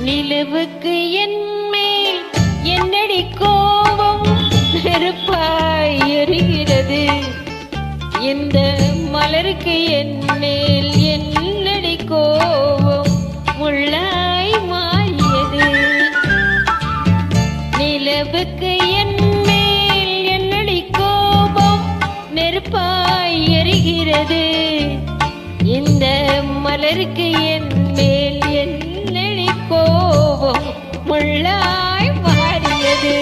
நிலவுக்கு என்மேல் என்னடி கோபம் நெருப்பாய் எரிகிறது. இந்த மலருக்கு என்மேல் என்னடி கோபம் முள்ளாய் மாறியது. நிலவுக்கு என்மேல் என்னடி கோபம் நெருப்பாய் எரிகிறது. இந்த மலருக்கு என்மேல் என்னடி கோபம் முள்ளாய் மாறியது.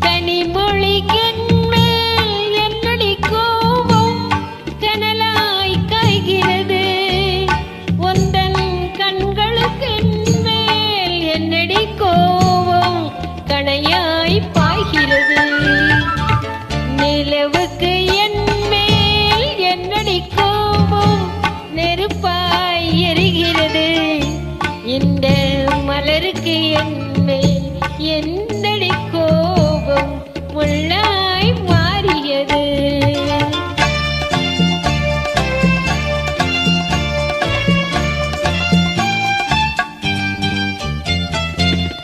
கனிமொழிக்கு என்மேல் என்னடி கோபம் கனலாய் காய்கிறது. உந்தன் கண்களுக்கு என்மேல் என்னடி கோபம் கணையாய் பாய்கிறது. நிலவுக்கு என்மேல் என்னடி கோபம் நெருப்பாய் எரிகிறது. இந்த மலருக்கு என்மேல் என்னடி கோபம் முள்ளாய் மாறியது.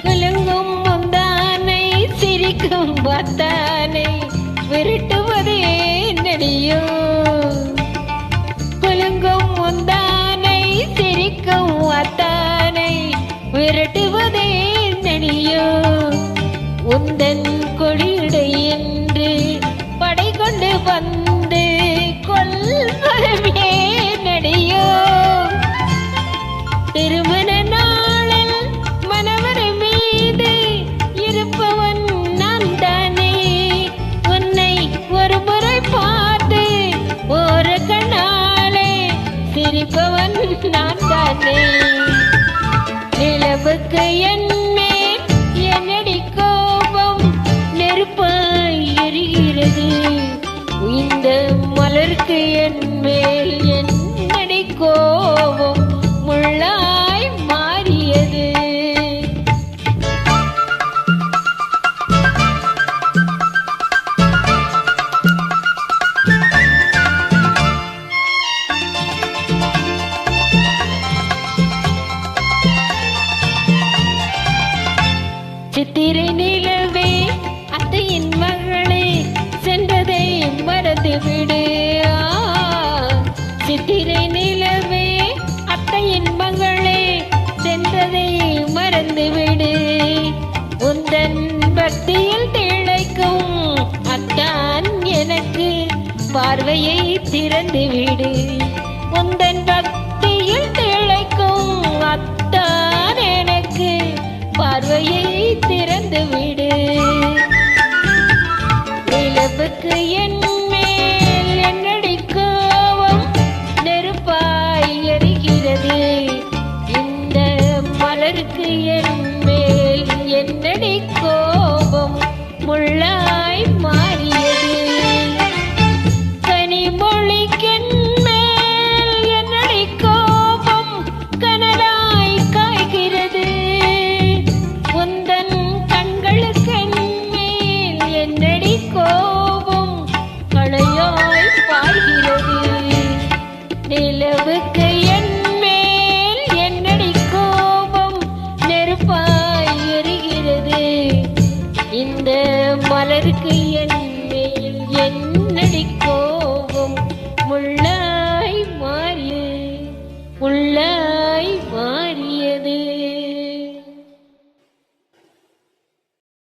குலுங்கும் முந்தானை சிரிக்கும் பார்த்தானை விரட்டுவது நடியோ. குலுங்கும் முந்தானை சிரிக்கும் வாத்தானை விரட்டுவதே நடியோ. உந்தன் கொடியுடை என்று படை கொண்டு வந்து கொல்வதே நடியோ. திருமண நாளில் மணவரை மீது இருப்பவன் நான் தானே. உன்னை ஒரு முறை பார்த்து ஒரு கண்ணாலே சிரிப்பவன் நான் தானே. நிலவுக்கு என்மேல் என்னடி கோபம் நெருப்பாய் எரிகிறது. இந்த மலருக்கு என்மேல் என்னடி கோபம் முள்ளாய் மாறியது. சித்திரை நிலவே அத்தையின் மகளே சென்றதை மறந்துவிடு. சித்திரை நிலவே அத்தையின் மகளே சென்றதை மறந்துவிடு. உந்தன் பக்தியில் திளைக்கும் அத்தான் எனக்கு பார்வையை திறந்துவிடு. உந்தன் பக்தியில் திளைக்கும் அத்தான் எனக்கு பார்வையை திறந்துவிடு. நிலவுக்கு என்மேல் என்னடி கோபம் நெருப்பாய் எரிகிறது. இந்த மலருக்கு என்மேல் என்னடி கோபம் முள்ளாய் மாறியது. கனிமொழிக்கு என்மேல் என்னடி கோபம் கனலாய் காய்கிறது. உந்தன் கண்களுக்கு என்மேல் என்னடி கோபம் கணையாய் பாய்கிறது. நிலவுக்கு